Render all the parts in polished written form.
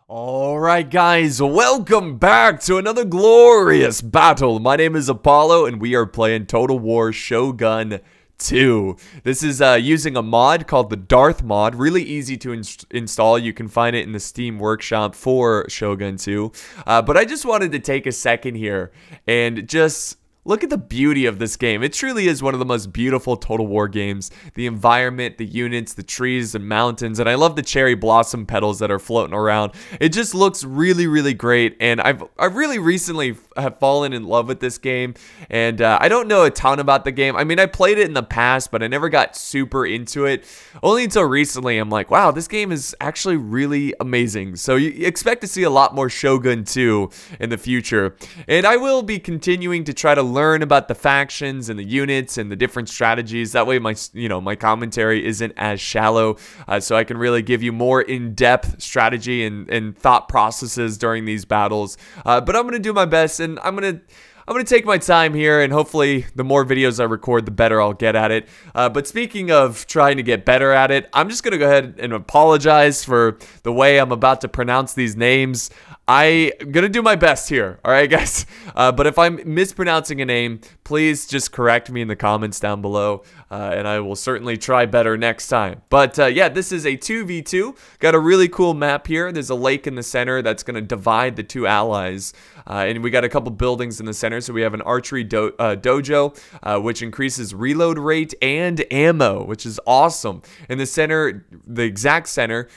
Alright guys, welcome back to another glorious battle. My name is Apollo and we are playing Total War Shogun 2. This is using a mod called the Darth mod. Really easy to install. You can find it in the Steam workshop for Shogun 2. But I just wanted to take a second here and just look at the beauty of this game. It truly is one of the most beautiful Total War games. The environment, the units, the trees and mountains, and I love the cherry blossom petals that are floating around. It just looks really, really great, and I've really recently have fallen in love with this game, and I don't know a ton about the game. I mean, I played it in the past, but I never got super into it. Only until recently, I'm like, wow, this game is actually really amazing. So you expect to see a lot more Shogun 2 in the future, and I will be continuing to try to learn about the factions and the units and the different strategies. That way my commentary isn't as shallow, so I can really give you more in-depth strategy and thought processes during these battles. But I'm gonna do my best, and I'm gonna take my time here, and hopefully the more videos I record, the better I'll get at it. But speaking of trying to get better at it, I'm just gonna go ahead and apologize for the way I'm about to pronounce these names. I'm gonna do my best here, alright guys? But if I'm mispronouncing a name, please just correct me in the comments down below, and I will certainly try better next time. But yeah, this is a 2v2. Got a really cool map here. There's a lake in the center that's gonna divide the two allies. And we got a couple buildings in the center. So we have an archery dojo, which increases reload rate and ammo, which is awesome. In the center, the exact center,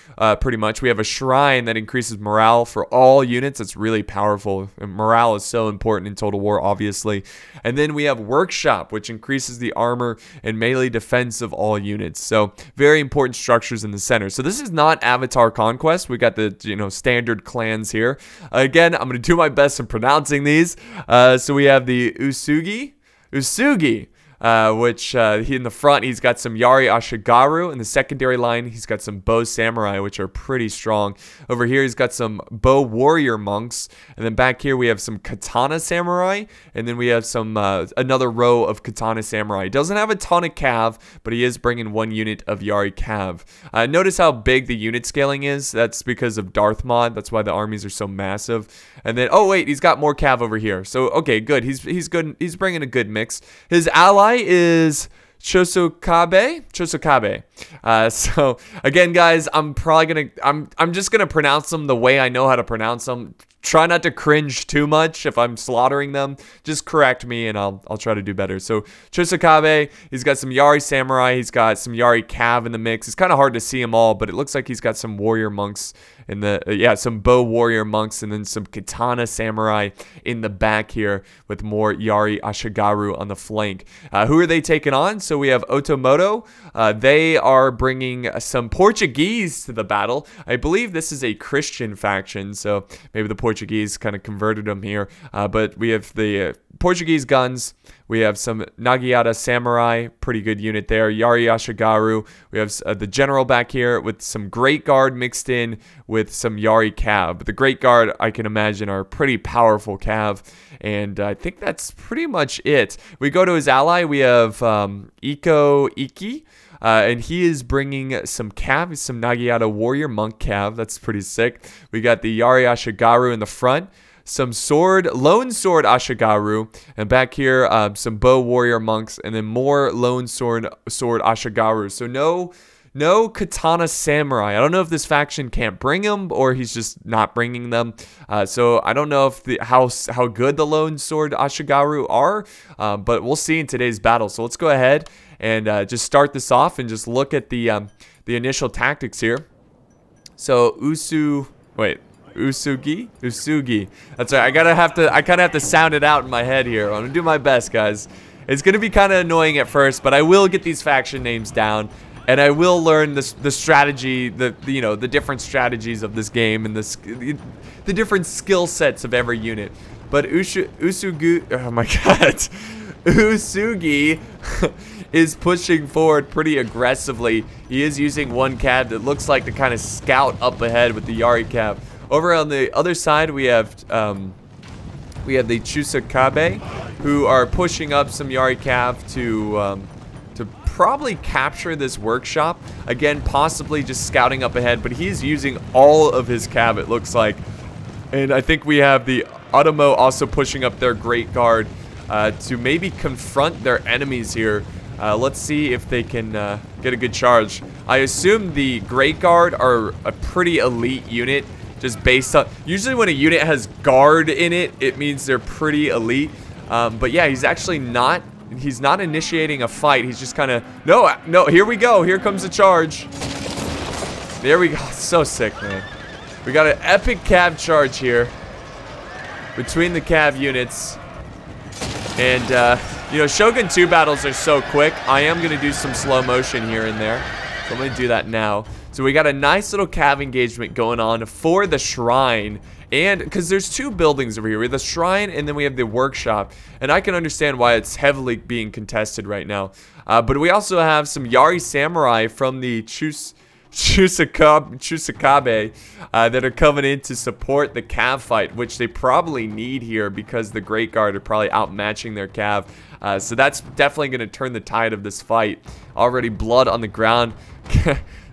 pretty much, we have a shrine that increases morale for all units. It's really powerful. And morale is so important in Total War, obviously. And then we have workshop, which increases the armor and melee defense of all units. So very important structures in the center. So this is not Avatar Conquest. We got the standard clans here. Again, I'm gonna do my best in pronouncing these. So we have the Usugi, which in the front, he's got some Yari Ashigaru. In the secondary line, he's got some Bow Samurai, which are pretty strong. Over here, he's got some Bow Warrior Monks. And then back here, we have some Katana Samurai. And then we have some another row of Katana Samurai. He doesn't have a ton of Cav, but he is bringing one unit of Yari Cav. Notice how big the unit scaling is. That's because of Darth mod. That's why the armies are so massive. And then, oh wait, he's got more Cav over here. So, okay, good. He's good. He's bringing a good mix. His ally is Chosokabe. So again, guys, I'm just gonna pronounce them the way I know how to pronounce them. Try not to cringe too much if I'm slaughtering them. Just correct me and I'll try to do better. So Chosokabe, he's got some Yari Samurai, he's got some Yari Cav in the mix. It's kind of hard to see them all, but it looks like he's got some Warrior Monks in the some Bow Warrior Monks, and then some Katana Samurai in the back here with more Yari Ashigaru on the flank. Who are they taking on? So we have Otomoto. They are bringing some Portuguese to the battle. I believe this is a Christian faction, so maybe the Portuguese kind of converted them here. But we have the Portuguese guns. We have some Nagata Samurai, pretty good unit there. Yari Ashigaru. We have the general back here with some Great Guard mixed in with some Yari Cav. But the Great Guard, I can imagine, are pretty powerful Cav. And I think that's pretty much it. We go to his ally. We have Iko Iki. And he is bringing some Cav, some Nagata Warrior Monk Cav. That's pretty sick. We got the Yari Ashigaru in the front. Some Lone Sword Ashigaru, and back here, some Bow Warrior Monks, and then more Lone Sword Ashigaru. So no Katana Samurai. I don't know if this faction can't bring them, or he's just not bringing them. So I don't know if how good the Lone Sword Ashigaru are, but we'll see in today's battle. So let's go ahead and just start this off and just look at the initial tactics here. So Usugi. That's right. I kind of have to sound it out in my head here. I'm gonna do my best, guys. It's gonna be kind of annoying at first, but I will get these faction names down, and I will learn the strategy, the different strategies of this game, and the different skill sets of every unit. But Usugi, oh my god, Usugi is pushing forward pretty aggressively. He is using one Cav that looks like to kind of scout up ahead with the Yari Cav. Over on the other side, we have the Chosokabe, who are pushing up some Yari Cav to probably capture this workshop. Again, possibly just scouting up ahead, but he's using all of his cav, it looks like. And I think we have the Automo also pushing up their Great Guard to maybe confront their enemies here. Let's see if they can get a good charge. I assume the Great Guard are a pretty elite unit, just based on... Usually when a unit has guard in it, it means they're pretty elite. But yeah, he's actually not... He's not initiating a fight. He's just kind of... No, here we go. Here comes the charge. There we go. So sick, man. We got an epic cav charge here between the cav units. And, you know, Shogun 2 battles are so quick. I am going to do some slow motion here and there. So I'm going to do that now. So we got a nice little cav engagement going on for the shrine. And because there's two buildings over here. We have the shrine and then we have the workshop. And I can understand why it's heavily being contested right now. But we also have some Yari samurai from the Chusakabe that are coming in to support the cav fight, which they probably need here because the Great Guard are probably outmatching their cav. So that's definitely going to turn the tide of this fight. Already blood on the ground.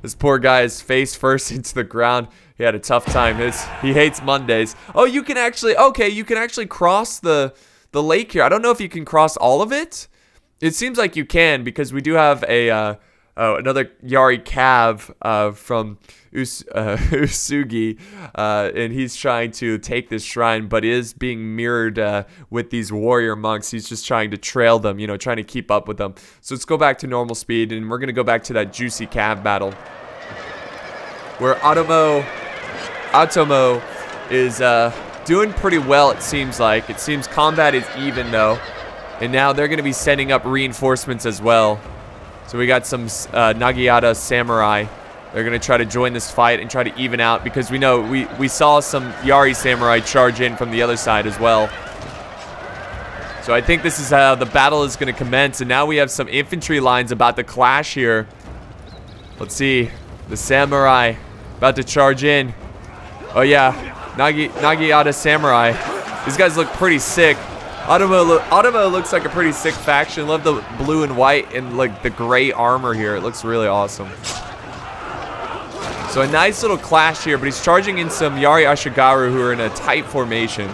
This poor guy is face first into the ground. He had a tough time. He hates Mondays. Oh, you can actually... Okay, you can actually cross the lake here. I don't know if you can cross all of it. It seems like you can because we do have a... another Yari cav from Usugi, and he's trying to take this shrine, but is being mirrored with these warrior monks. He's just trying to trail them, you know, trying to keep up with them. So let's go back to normal speed, and we're going to go back to that juicy cav battle, where Automo is doing pretty well, it seems like. It seems combat is even, though, and now they're going to be sending up reinforcements as well. So we got some Nagayata samurai. They're going to try to join this fight and try to even out because we know we saw some Yari samurai charge in from the other side as well. So I think this is how the battle is going to commence. And now we have some infantry lines about to clash here. Let's see. The samurai about to charge in. Oh yeah, Nagayata samurai. These guys look pretty sick. Automo looks like a pretty sick faction. Love the blue and white and like the gray armor here. It looks really awesome. So a nice little clash here, but he's charging in some Yari Ashigaru who are in a tight formation.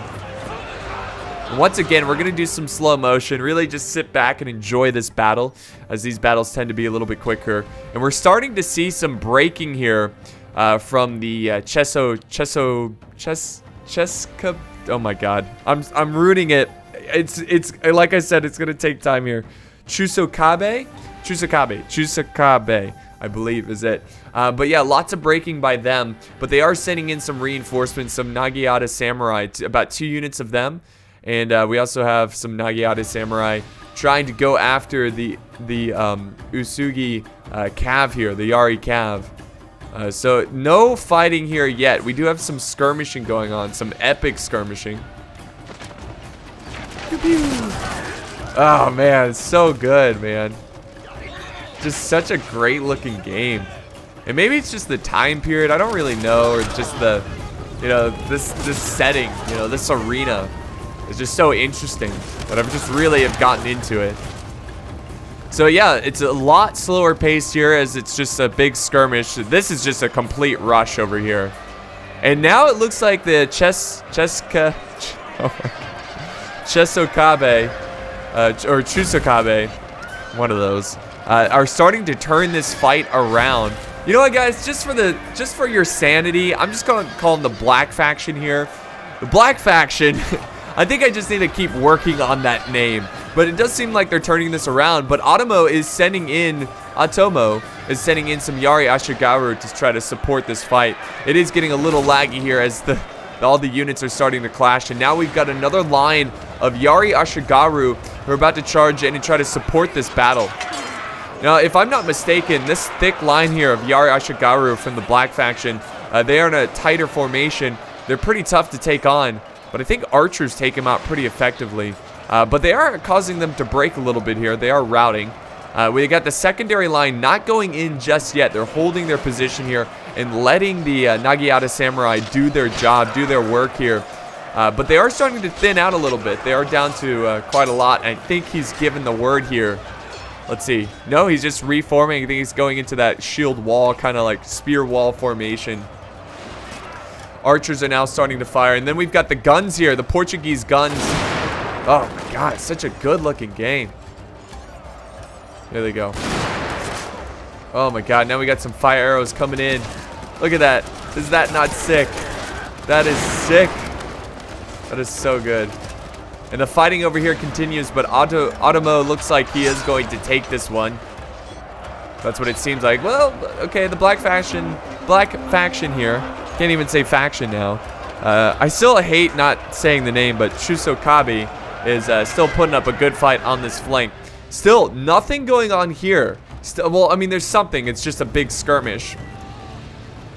And once again, we're going to do some slow motion. Really just sit back and enjoy this battle, as these battles tend to be a little bit quicker. And we're starting to see some breaking here from the Cheska. Oh my god. I'm ruining it. It's like I said, it's gonna take time here. Chusakabe, I believe is it. But yeah, lots of breaking by them. But they are sending in some reinforcements, some Nagayata samurai, about 2 units of them, and we also have some Nagayata samurai trying to go after the Usugi cav here, the Yari cav. So no fighting here yet. We do have some skirmishing going on, some epic skirmishing. Oh man, it's so good, man. Just such a great looking game. And maybe it's just the time period, I don't really know, or just the, you know, this setting, you know, this arena is just so interesting that I've just really have gotten into it. So yeah, it's a lot slower paced here as it's just a big skirmish. This is just a complete rush over here. And now it looks like the Chusakabe, or Chusakabe, one of those, are starting to turn this fight around. You know what, guys? Just for your sanity, I'm just gonna call them the Black Faction here. The Black Faction. I think I just need to keep working on that name. But it does seem like they're turning this around. But Atomo is sending in some Yari Ashigaru to try to support this fight. It is getting a little laggy here as all the units are starting to clash. And now we've got another line of Yari Ashigaru who are about to charge in and try to support this battle. Now, if I'm not mistaken, this thick line here of Yari Ashigaru from the Black Faction, they are in a tighter formation. They're pretty tough to take on. But I think archers take them out pretty effectively. But they are causing them to break a little bit here. They are routing. We got the secondary line not going in just yet. They're holding their position here and letting the Nagayata Samurai do their job, do their work here. But they are starting to thin out a little bit. They are down to quite a lot. I think he's given the word here Let's see. No, he's just reforming. I think he's going into that shield wall, kind of like spear wall formation. Archers are now starting to fire. And then we've got the guns here, the Portuguese guns. Oh my god, it's such a good looking game. There they go. Oh my god, now we got some fire arrows coming in. Look at that. Is that not sick? That is sick. That is so good. And the fighting over here continues, but Otomo looks like he is going to take this one. That's what it seems like. Well, okay, the black faction here. Can't even say faction now. I still hate not saying the name, but Shusokabe is still putting up a good fight on this flank. Still, nothing going on here. Well, I mean, there's something. It's just a big skirmish.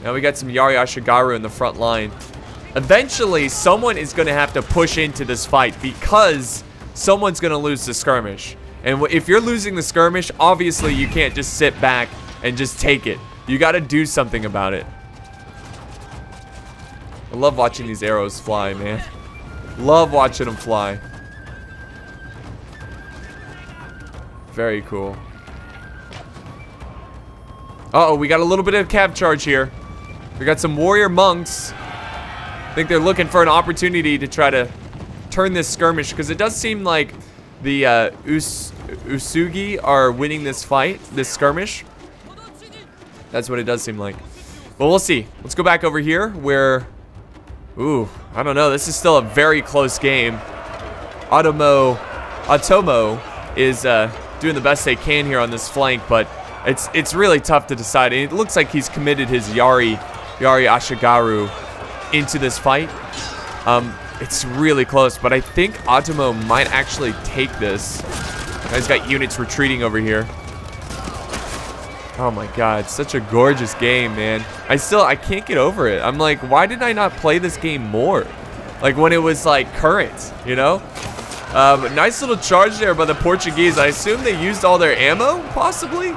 Now we got some Yari Ashigaru in the front line. Eventually, someone is going to have to push into this fight because someone's going to lose the skirmish. And if you're losing the skirmish, obviously you can't just sit back and just take it. You got to do something about it. I love watching these arrows fly, man. Love watching them fly. Very cool. Uh-oh, we got a little bit of cav charge here. We got some warrior monks. I think they're looking for an opportunity to try to turn this skirmish, because it does seem like the Usugi are winning this fight, this skirmish. That's what it does seem like. But we'll see. Let's go back over here where... Ooh, I don't know. This is still a very close game. Otomo is doing the best they can here on this flank, but it's really tough to decide. It looks like he's committed his Yari Ashigaru into this fight. It's really close, but I think Otomo might actually take this. He's got units retreating over here. Oh my god, such a gorgeous game, man. I can't get over it. I'm like, why did I not play this game more? Like when it was like current, you know? Nice little charge there by the Portuguese. I assume they used all their ammo, possibly?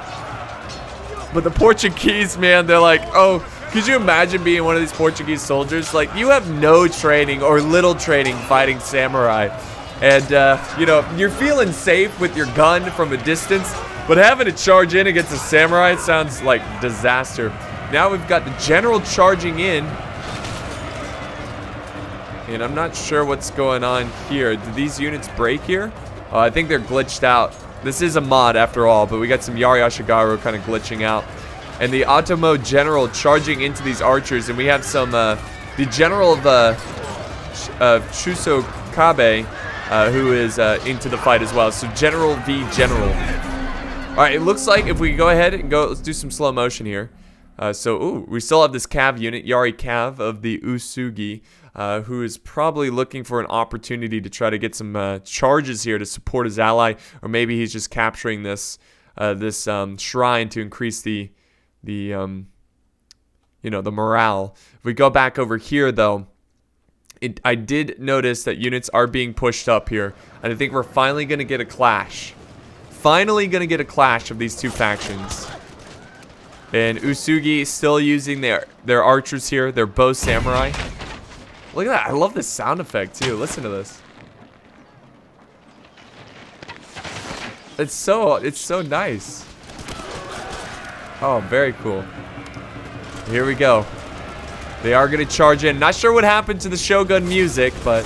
But the Portuguese, man, they're like, oh, could you imagine being one of these Portuguese soldiers? Like, you have no training or little training fighting samurai. And, you know, you're feeling safe with your gun from a distance, but having to charge in against a samurai sounds like disaster. Now we've got the general charging in. And I'm not sure what's going on here. Do these units break here? I think they're glitched out. This is a mod after all, but we got some Yari Ashigaru kind of glitching out. And the Otomo general charging into these archers. And we have some, the general of Shusokabe, who is into the fight as well. So general v general. Alright, it looks like if we go ahead and go, let's do some slow motion here. Ooh, we still have this Cav unit, Yari Cav of the Usugi, who is probably looking for an opportunity to try to get some charges here to support his ally, or maybe he's just capturing this shrine to increase the you know, the morale. If we go back over here though, I did notice that units are being pushed up here, and I think we're finally gonna get a clash. Finally gonna get a clash of these two factions. And Usugi still using their archers here, their bow samurai. Look at that, I love this sound effect too. Listen to this. It's so nice. Oh, very cool. Here we go. They are gonna charge in. Not sure what happened to the Shogun music, but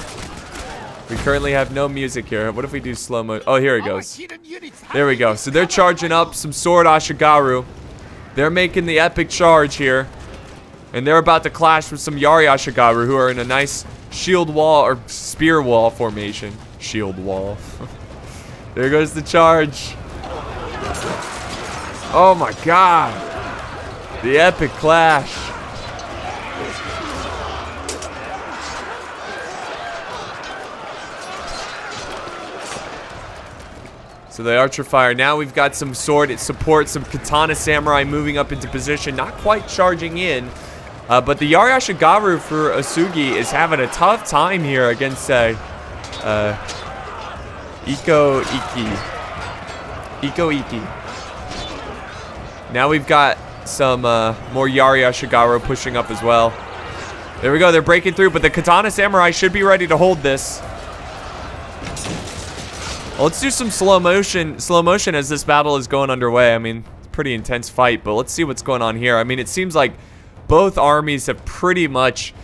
we currently have no music here. What if we do slow mo? Oh, here it goes. There we go. So they're charging up some sword Ashigaru. They're making the epic charge here. And they're about to clash with some Yari Ashigaru, who are in a nice shield wall or spear wall formation. Shield wall. There goes the charge. Oh my god. The epic clash. So the archer fire. Now we've got some sword. It supports some katana samurai moving up into position. Not quite charging in. But the Yari Ashigaru for Usugi is having a tough time here against Iko Iki. Now we've got some more Yari Ashigaru pushing up as well. There we go. They're breaking through, but the katana samurai should be ready to hold this. Let's do some slow motion as this battle is going underway. I mean, it's a pretty intense fight, but let's see what's going on here. I mean, it seems like both armies have pretty much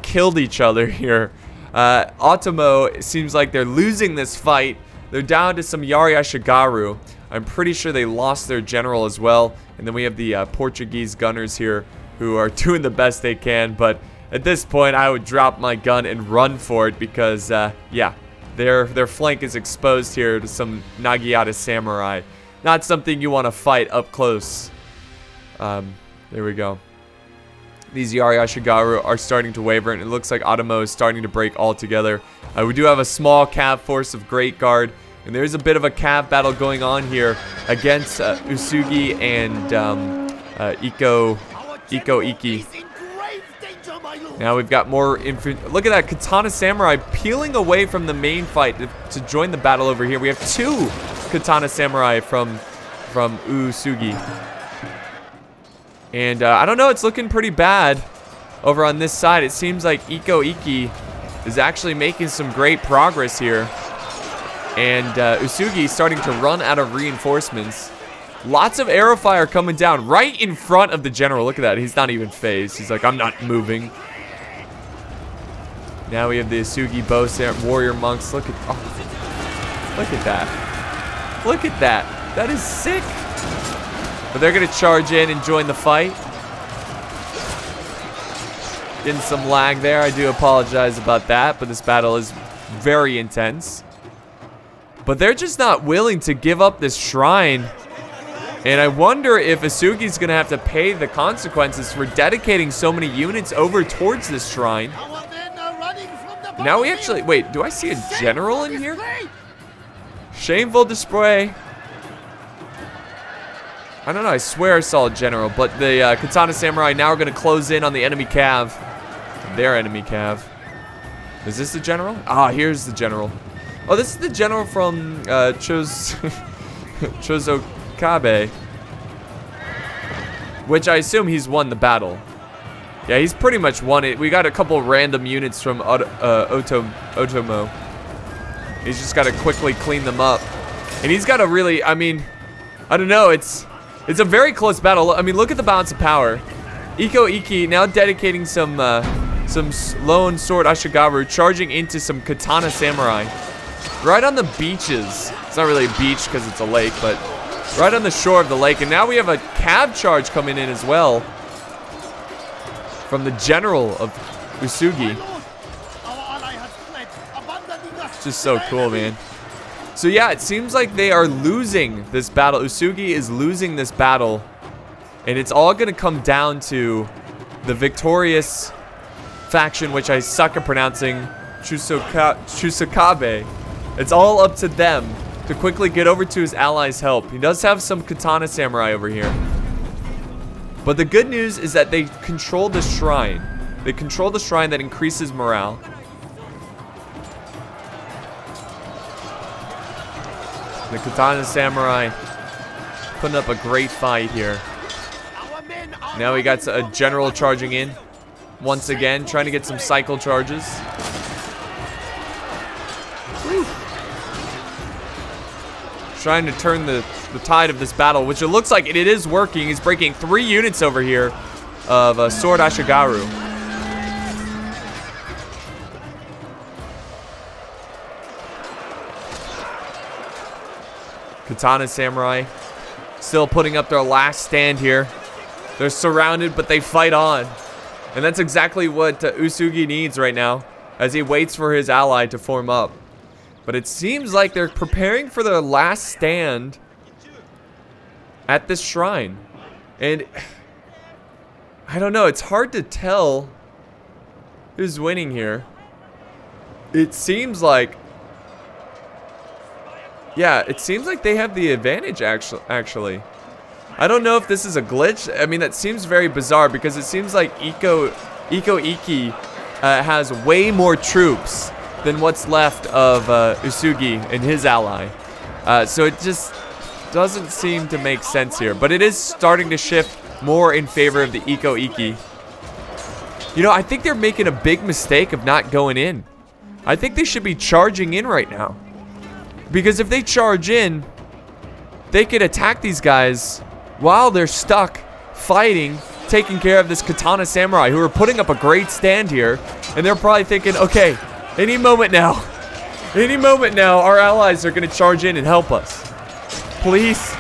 killed each other here. Otomo, it seems like they're losing this fight. They're down to some Yari Ashigaru. I'm pretty sure they lost their general as well. And then we have the Portuguese gunners here who are doing the best they can. But at this point, I would drop my gun and run for it because, yeah, their flank is exposed here to some Nagata samurai. Not something you want to fight up close. There we go. These Yari Ashigaru are starting to waver, and it looks like Otomo is starting to break altogether. We do have a small cav force of Great Guard, and there's a bit of a cav battle going on here against Usugi and Iko Iki. Now we've got more infantry. Look at that, Katana Samurai peeling away from the main fight to join the battle over here. We have 2 Katana Samurai from Usugi. And I don't know, it's looking pretty bad over on this side. It seems like Iko Iki is actually making some great progress here. And Usugi is starting to run out of reinforcements. Lots of arrow fire coming down right in front of the general. Look at that, he's not even phased. He's like, I'm not moving. Now we have the Usugi bow warrior monks. Look at that. Look at that. That is sick. But they're going to charge in and join the fight. Getting some lag there. I do apologize about that, but this battle is very intense. But they're just not willing to give up this shrine. And I wonder if Usugi's going to have to pay the consequences for dedicating so many units over towards this shrine. Now we actually... Wait, do I see a general in here? Shameful display. I don't know, I swear I saw a general, but the Katana Samurai now are going to close in on the enemy cav. Their enemy cav. Is this the general? Ah, here's the general. Oh, this is the general from Chozokabe. Which I assume he's won the battle. Yeah, he's pretty much won it. We got a couple random units from Otomo. He's just got to quickly clean them up. And he's got to really, I mean, I don't know, it's a very close battle. I mean, look at the balance of power. Iko Iki now dedicating some lone sword Ashigaru, charging into some Katana Samurai. Right on the beaches. It's not really a beach because it's a lake, but right on the shore of the lake. And now we have a cav charge coming in as well. From the general of Usugi. It's just so cool, man. So yeah, it seems like they are losing this battle. Usugi is losing this battle. And it's all going to come down to the victorious faction, which I suck at pronouncing, Chozokabe. It's all up to them to quickly get over to his allies' help. He does have some Katana Samurai over here. But the good news is that they control the shrine. They control the shrine that increases morale. The Katana Samurai putting up a great fight here. Now we got a general charging in. Once again, trying to get some cycle charges. Woo. Trying to turn the tide of this battle, which it looks like it is working. He's breaking 3 units over here of Sword Ashigaru. Katana Samurai still putting up their last stand here. They're surrounded, but they fight on. And that's exactly what Usugi needs right now as he waits for his ally to form up. But it seems like they're preparing for their last stand at this shrine. And I don't know, it's hard to tell who's winning here. It seems like, yeah, it seems like they have the advantage actually. I don't know if this is a glitch. I mean, that seems very bizarre because it seems like Iko Iki has way more troops than what's left of Usugi and his ally. So it just doesn't seem to make sense here. But it is starting to shift more in favor of the Iko Iki. You know, I think they're making a big mistake of not going in. I think they should be charging in right now. Because if they charge in, they could attack these guys while they're stuck fighting, taking care of this katana samurai who are putting up a great stand here. And they're probably thinking, okay, any moment now, our allies are going to charge in and help us. Please.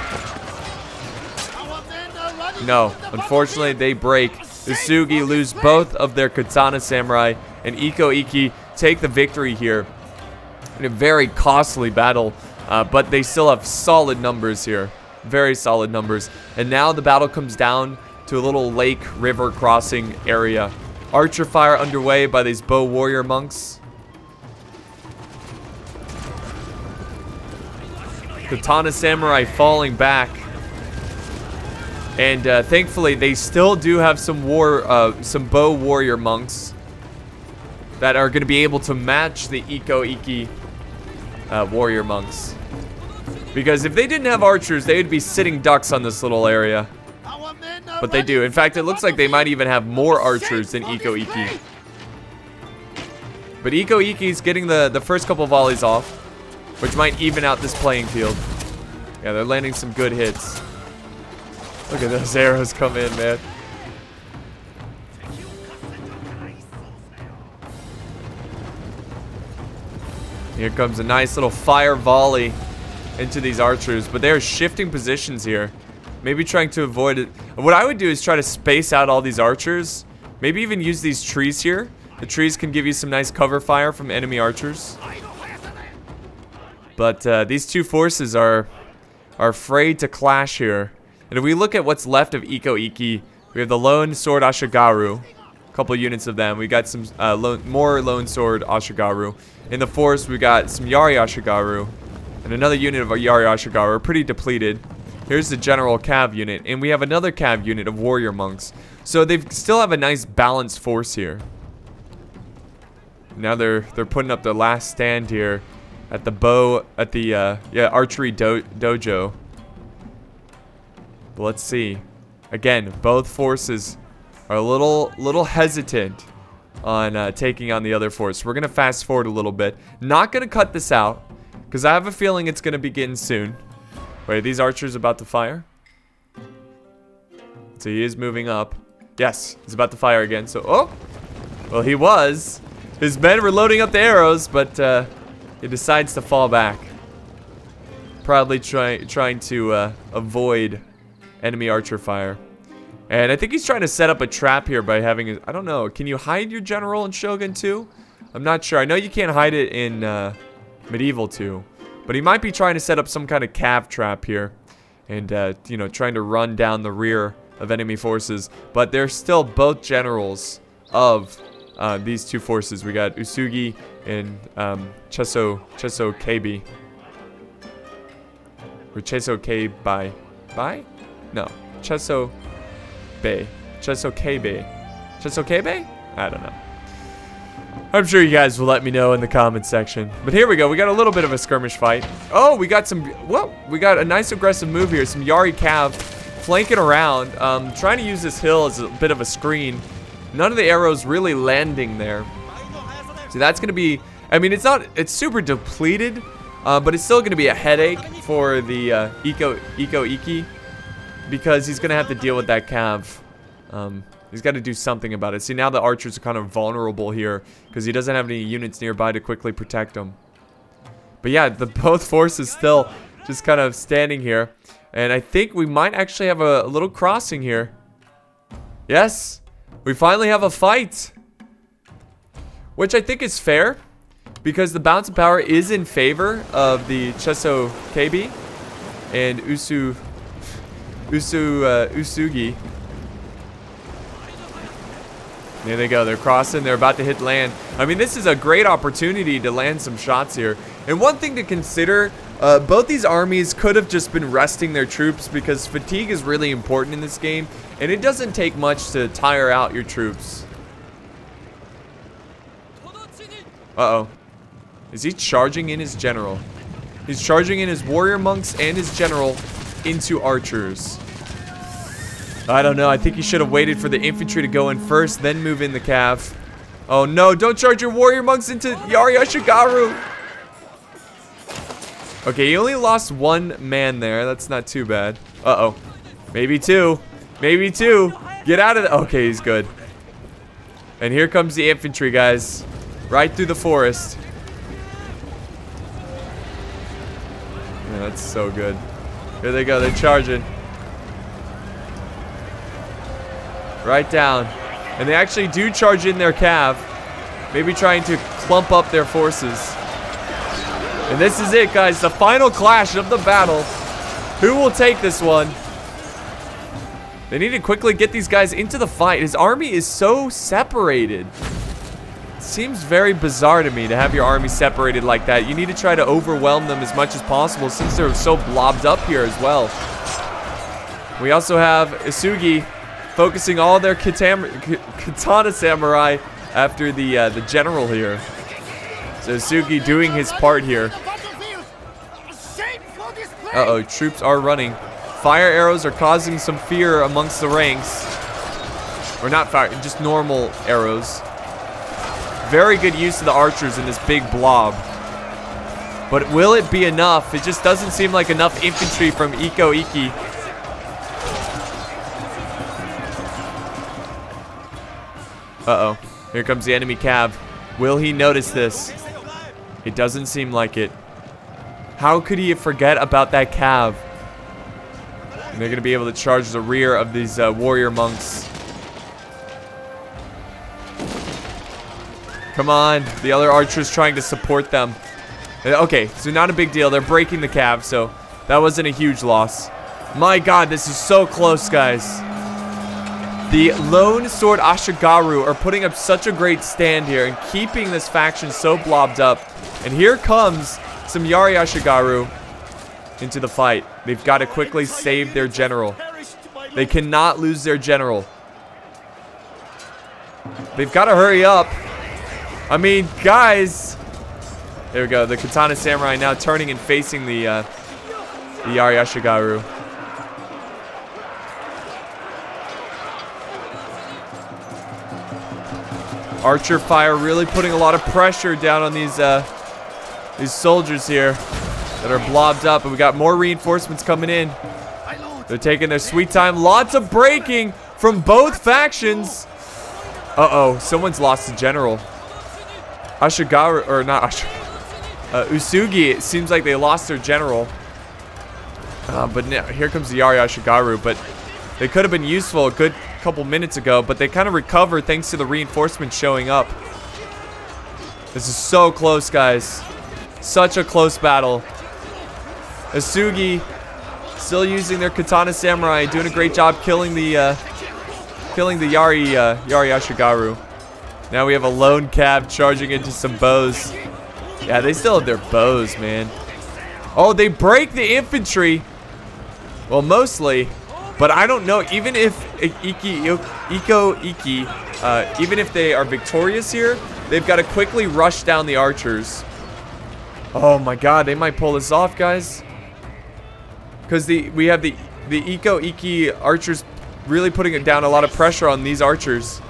No, unfortunately, they break. Usugi lose both of their katana samurai, and Iko Iki take the victory here in a very costly battle, but they still have solid numbers here. Very solid numbers. And now the battle comes down to a little lake river crossing area. Archer fire underway by these bow warrior monks. Katana samurai falling back. And thankfully, they still do have some bow warrior monks that are going to be able to match the Iko Iki warrior monks. Because if they didn't have archers, they would be sitting ducks on this little area. But they do. In fact, it looks like they might even have more archers than Iko Iki. But Iko Iki's getting the first couple volleys off, which might even out this playing field. Yeah, they're landing some good hits. Look at those arrows come in, man. Here comes a nice little fire volley into these archers, but they're shifting positions here. Maybe trying to avoid it. What I would do is try to space out all these archers. Maybe even use these trees here. The trees can give you some nice cover fire from enemy archers. But these two forces are afraid to clash here. And if we look at what's left of Iko Iki, we have the Lone Sword Ashigaru. A couple units of them. We got some more Lone Sword Ashigaru. In the forest, we got some Yari Ashigaru. And another unit of Yari Ashigaru. Pretty depleted. Here's the general cav unit. And we have another cav unit of warrior monks. So they still have a nice balanced force here. Now they're putting up their last stand here at the archery dojo. But let's see. Again, both forces are a little hesitant on taking on the other force. We're gonna fast forward a little bit. Not gonna cut this out because I have a feeling it's gonna begin soon. Wait, are these archers about to fire? So he is moving up. Yes, he's about to fire again. So, oh, well, he was. His men were loading up the arrows, but he decides to fall back. Probably trying to avoid enemy archer fire. And I think he's trying to set up a trap here by having his, I don't know, can you hide your general in Shogun 2? I'm not sure. I know you can't hide it in Medieval 2. But he might be trying to set up some kind of cav trap here. And, you know, trying to run down the rear of enemy forces. But they're still both generals of these two forces. We got Usugi and Cheso Keibi. Or Cheso Keibai. Bai? No. Cheso Bei. Cheso Keibi. Cheso Keibi? I don't know. I'm sure you guys will let me know in the comments section. But here we go. We got a little bit of a skirmish fight. Oh, we got some... Whoa. We got a nice aggressive move here. Some Yari Cav flanking around. Trying to use this hill as a bit of a screen. None of the arrows really landing there. So that's going to be... I mean, it's not... It's super depleted. But it's still going to be a headache for the Iko Iki. Because he's going to have to deal with that Cav. He's got to do something about it. See, now the archers are kind of vulnerable here because he doesn't have any units nearby to quickly protect them. But yeah, both forces still just kind of standing here. And I think we might actually have a little crossing here. Yes, we finally have a fight. Which I think is fair because the balance of power is in favor of the Cheso Keibi and Usugi. There they go. They're crossing. They're about to hit land. I mean, this is a great opportunity to land some shots here. And one thing to consider, both these armies could have just been resting their troops because fatigue is really important in this game. And it doesn't take much to tire out your troops. Uh-oh. Is he charging in his general? He's charging in his warrior monks and his general into archers. I don't know. I think he should have waited for the infantry to go in first, then move in the cav. Oh no, don't charge your warrior monks into Yari Ashigaru. Okay, he only lost 1 man there. That's not too bad. Uh-oh. Maybe 2. Maybe 2. Get out of the... Okay, he's good. And here comes the infantry, guys. Right through the forest. Yeah, that's so good. Here they go. They're charging. Right down. And they actually do charge in their cav. Maybe trying to clump up their forces. And this is it, guys. The final clash of the battle. Who will take this one? They need to quickly get these guys into the fight. His army is so separated. It seems very bizarre to me to have your army separated like that. You need to try to overwhelm them as much as possible since they're so blobbed up here as well. We also have Isugi focusing all their katana samurai after the general here. So Isugi doing his part here. Uh-oh, troops are running. Fire arrows are causing some fear amongst the ranks. Or not fire, just normal arrows. Very good use of the archers in this big blob. But will it be enough? It just doesn't seem like enough infantry from Iko Iki. Uh-oh. Here comes the enemy cav. Will he notice this? It doesn't seem like it. How could he forget about that cav? And they're going to be able to charge the rear of these warrior monks. Come on. The other archers trying to support them. Okay, so not a big deal. They're breaking the cav, so that wasn't a huge loss. My god, this is so close, guys. The Lone Sword Ashigaru are putting up such a great stand here and keeping this faction so blobbed up. And here comes some Yari Ashigaru into the fight. They've got to quickly save their general. They cannot lose their general. They've got to hurry up. I mean, guys. There we go. The Katana Samurai now turning and facing the Yari Ashigaru. Archer fire really putting a lot of pressure down on these soldiers here that are blobbed up. And we got more reinforcements coming in. They're taking their sweet time. Lots of breaking from both factions. Uh-oh, someone's lost a general. Ashigaru, or not Ashigaru. Usugi, it seems like they lost their general. But now, here comes the Yari Ashigaru. But they could have been useful a good couple minutes ago, but they kind of recovered thanks to the reinforcements showing up. This is so close, guys. Such a close battle. Isugi still using their Katana Samurai, doing a great job killing the Yari Ashigaru. Now we have a lone cav charging into some bows. Yeah, they still have their bows, man. Oh, they break the infantry. Well, mostly. But I don't know, even if Iko Iki, even if they are victorious here, they've got to quickly rush down the archers. Oh my god, they might pull this off, guys. Because we have the Iko Iki archers really putting it down a lot of pressure on these archers.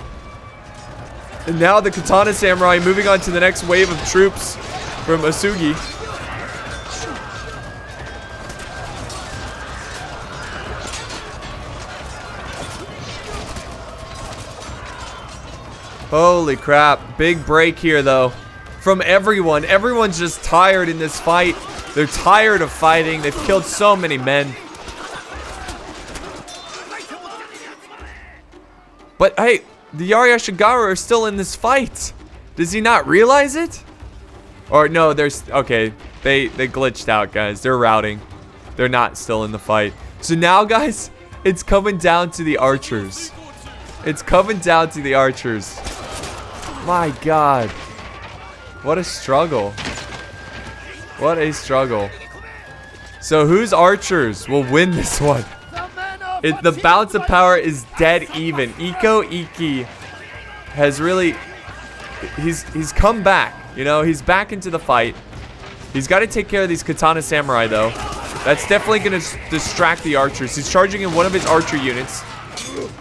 And now the Katana Samurai moving on to the next wave of troops from Isugi. Holy crap. Big break here, though. From everyone. Everyone's just tired in this fight. They're tired of fighting. They've killed so many men. But, hey, the Yari Ashigaru are still in this fight. Does he not realize it? Or, no, there's... Okay, they glitched out, guys. They're routing. They're not still in the fight. So now, guys, it's coming down to the archers. It's coming down to the archers. My god. What a struggle. What a struggle. So whose archers will win this one? The balance of power is dead even. Iko Iki has really... He's come back. You know, he's back into the fight. He's got to take care of these Katana Samurai, though. That's definitely going to distract the archers. He's charging in one of his archer units,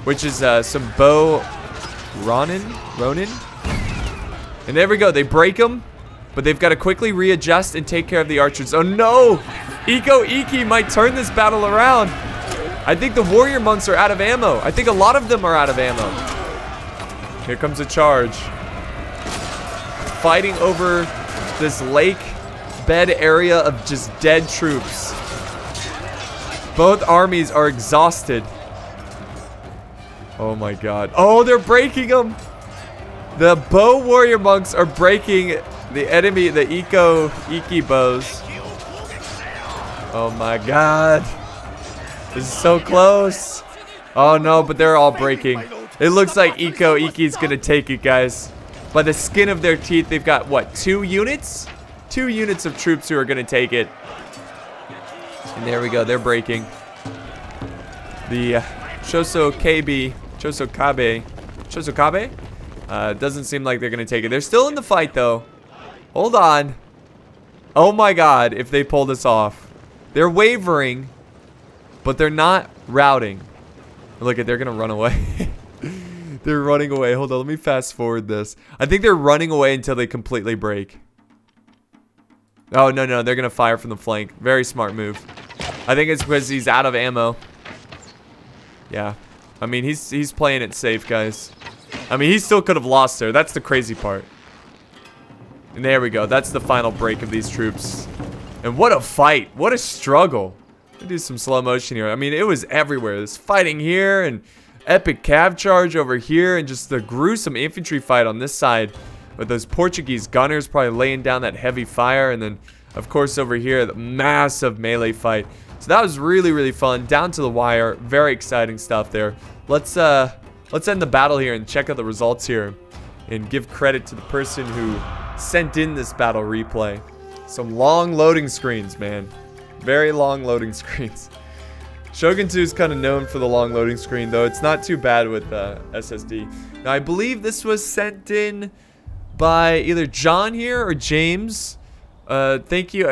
which is some bow Ronin. And there we go. They break him. But they've got to quickly readjust and take care of the archers. Oh no! Eco Iki might turn this battle around. I think the warrior monks are out of ammo. I think a lot of them are out of ammo. Here comes a charge. Fighting over this lake bed area of just dead troops. Both armies are exhausted. Oh my god. Oh, they're breaking them. The bow warrior monks are breaking the enemy, the Iki bows. Oh my god. This is so close. Oh no, but they're all breaking. It looks like Iki's gonna take it, guys. By the skin of their teeth, they've got, what, 2 units? 2 units of troops who are gonna take it. And there we go, they're breaking. The Shosokabe doesn't seem like they're gonna take it. They're still in the fight, though. Hold on. Oh my god, if they pull this off. They're wavering, but they're not routing. Look at, they're gonna run away. They're running away. Hold on, let me fast forward this. I think they're running away until they completely break. Oh, no, they're gonna fire from the flank. Very smart move. I think it's because he's out of ammo. Yeah. I mean, he's playing it safe, guys. I mean, he still could have lost there. That's the crazy part. And there we go. That's the final break of these troops. And what a fight. What a struggle. Let me do some slow motion here. I mean, it was everywhere. There's fighting here and epic cav charge over here and just the gruesome infantry fight on this side with those Portuguese gunners probably laying down that heavy fire. And then, of course, over here, the massive melee fight. So that was really, really fun. Down to the wire. Very exciting stuff there. Let's end the battle here and check out the results here and give credit to the person who sent in this battle replay. Some long loading screens, man. Very long loading screens. Shogun 2 is kind of known for the long loading screen, though. It's not too bad with SSD. Now, I believe this was sent in by either John here or James. Thank you.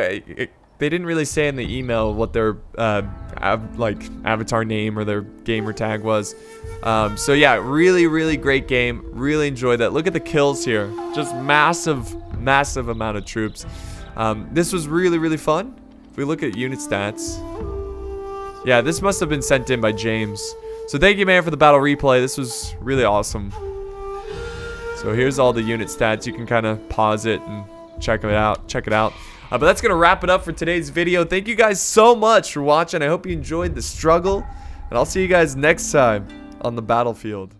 They didn't really say in the email what their avatar name or their gamer tag was. So yeah, really, really great game. Really enjoyed that. Look at the kills here. Just massive amount of troops. This was really, really fun. If we look at unit stats. Yeah, this must have been sent in by James. So thank you, man, for the battle replay. This was really awesome. So here's all the unit stats. You can kind of pause it and check it out. But that's going to wrap it up for today's video. Thank you guys so much for watching. I hope you enjoyed the struggle. And I'll see you guys next time on the battlefield.